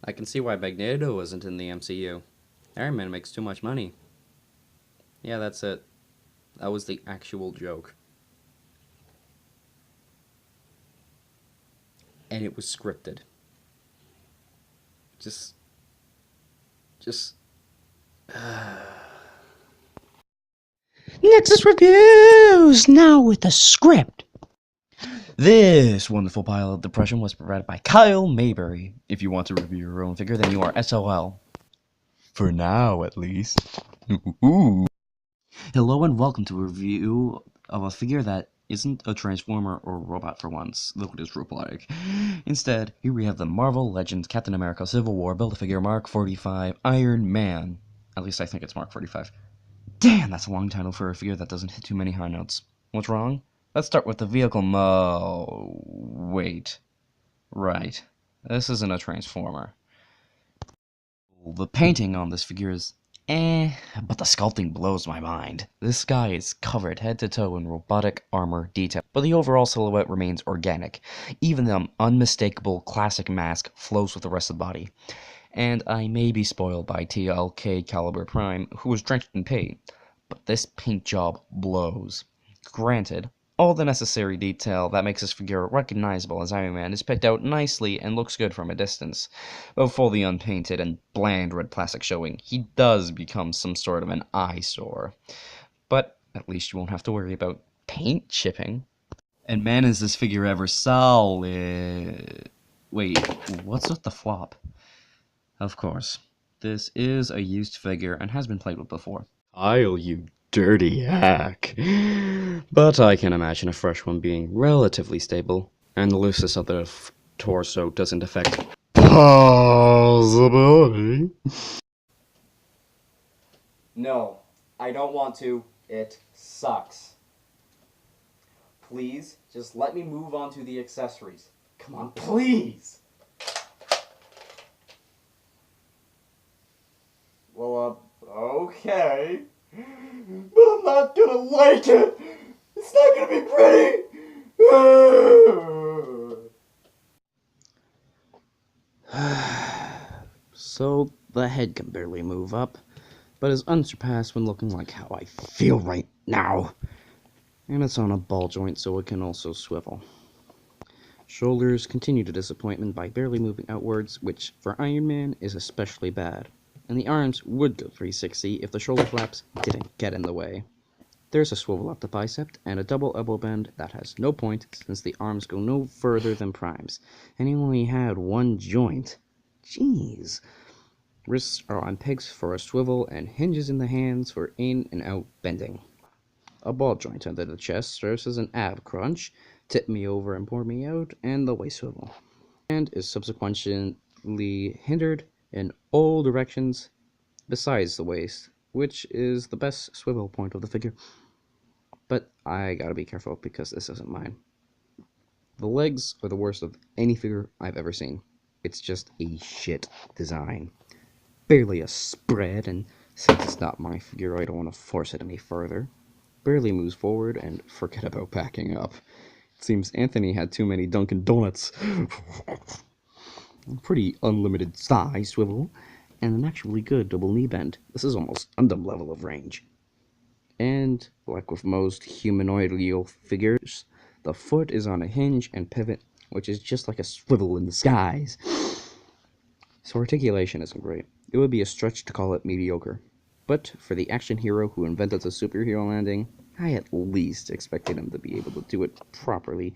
I can see why Magneto isn't in the MCU. Iron Man makes too much money. Yeah, that's it. That was the actual joke. And it was scripted. Just. Just. Nexus Reviews! Now with a script. This wonderful pile of depression was provided by Kyle Mayberry. If you want to review your own figure, then you are SOL. For now, at least. Ooh. Hello and welcome to a review of a figure that isn't a transformer or robot for once, though it is robotic. Instead, here we have the Marvel Legends Captain America Civil War Build-A-Figure Mark 45 Iron Man. At least I think it's Mark 45. Damn, that's a long title for a figure that doesn't hit too many high notes. What's wrong? Let's start with the vehicle wait. Right. This isn't a transformer. The painting on this figure is but the sculpting blows my mind. This guy is covered head to toe in robotic armor detail, but the overall silhouette remains organic. Even the unmistakable classic mask flows with the rest of the body. And I may be spoiled by TLK Caliber Prime, who was drenched in paint, but this paint job blows. Granted, all the necessary detail that makes this figure recognizable as Iron Man is picked out nicely and looks good from a distance, but for the unpainted and bland red plastic showing, he does become some sort of an eyesore. But at least you won't have to worry about paint chipping. And man, is this figure ever solid. Wait, what's with the flop? Of course, this is a used figure and has been played with before. Kyle, you dirty hack. But I can imagine a fresh one being relatively stable, and the looseness of the torso doesn't affect possibility. No, I don't want to. It sucks. Please, just let me move on to the accessories. Come on, please! Well, okay. But I'm not gonna like it! It's not gonna be pretty! So, the head can barely move up, but is unsurpassed when looking like how I feel right now. And it's on a ball joint, so it can also swivel. Shoulders continue to disappointment by barely moving outwards, which, for Iron Man, is especially bad. And the arms would go 360 if the shoulder flaps didn't get in the way. There's a swivel up the bicep and a double elbow bend that has no point since the arms go no further than Prime's, and he only had one joint. Jeez. Wrists are on pegs for a swivel and hinges in the hands for in and out bending. A ball joint under the chest serves as an ab crunch, tip me over and pour me out, and the waist swivel. And is subsequently hindered in all directions besides the waist, which is the best swivel point of the figure. But I gotta be careful because this isn't mine. The legs are the worst of any figure I've ever seen. It's just a shit design. Barely a spread, and since it's not my figure, I don't want to force it any further. Barely moves forward, and forget about backing up. It seems Anthony had too many Dunkin' Donuts. Pretty unlimited thigh swivel, and an actually good double knee bend. This is almost Gundam level of range. And, like with most humanoidal figures, the foot is on a hinge and pivot, which is just like a swivel in the skies. So articulation isn't great. It would be a stretch to call it mediocre. But for the action hero who invented the superhero landing, I at least expected him to be able to do it properly.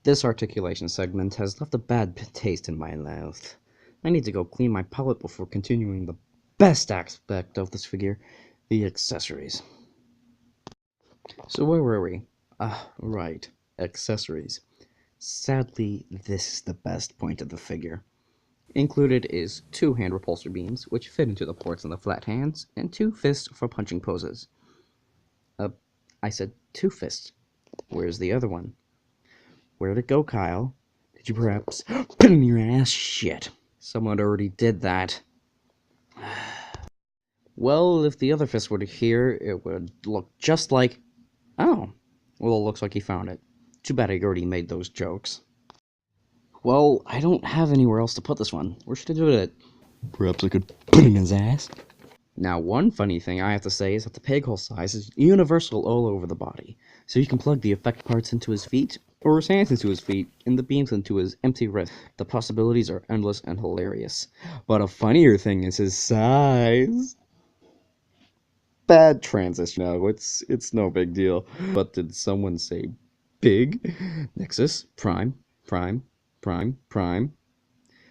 This articulation segment has left a bad taste in my mouth. I need to go clean my palate before continuing the best aspect of this figure, the accessories. So where were we? Right, accessories. Sadly, this is the best point of the figure. Included is 2 hand repulsor beams, which fit into the ports on the flat hands, and 2 fists for punching poses. I said 2 fists. Where's the other one? Where'd it go, Kyle? Did you perhaps put it in your ass? Shit. Someone already did that. Well, if the other fist were here, it would look just like... Oh. Well, it looks like he found it. Too bad I already made those jokes. Well, I don't have anywhere else to put this one. Where should I do it? Perhaps I could put it in his ass. Now, one funny thing I have to say is that the peg hole size is universal all over the body. So you can plug the effect parts into his feet, or his hands into his feet, and the beams into his empty wrist. The possibilities are endless and hilarious. But a funnier thing is his size. Bad transition. No, it's no big deal. But did someone say big? Nexus, Prime, Prime, Prime, Prime.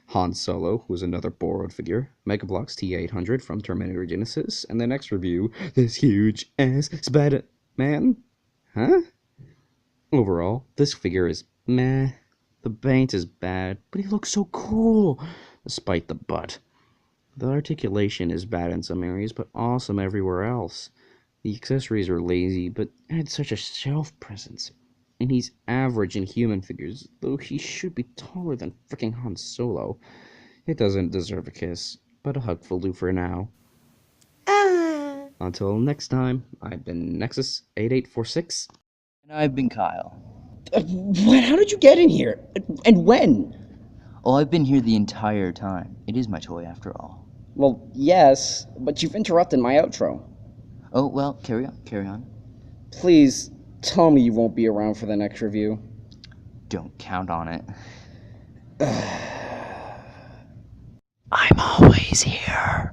Han Solo, who's another borrowed figure, Megablox T800 from Terminator Genesis, and the next review, this huge ass Spider-Man? Huh? Overall, this figure is meh. The paint is bad, but he looks so cool, despite the butt. The articulation is bad in some areas, but awesome everywhere else. The accessories are lazy, but add such a shelf presence. And he's average in human figures, though he should be taller than fricking Han Solo. It doesn't deserve a kiss, but a hug will do for now. Until next time, I've been Nexus8846. And I've been Kyle. How did you get in here? And when? Oh, I've been here the entire time. It is my toy after all. Well, yes, but you've interrupted my outro. Oh, well, carry on, carry on. Please, tell me you won't be around for the next review. Don't count on it. I'm always here.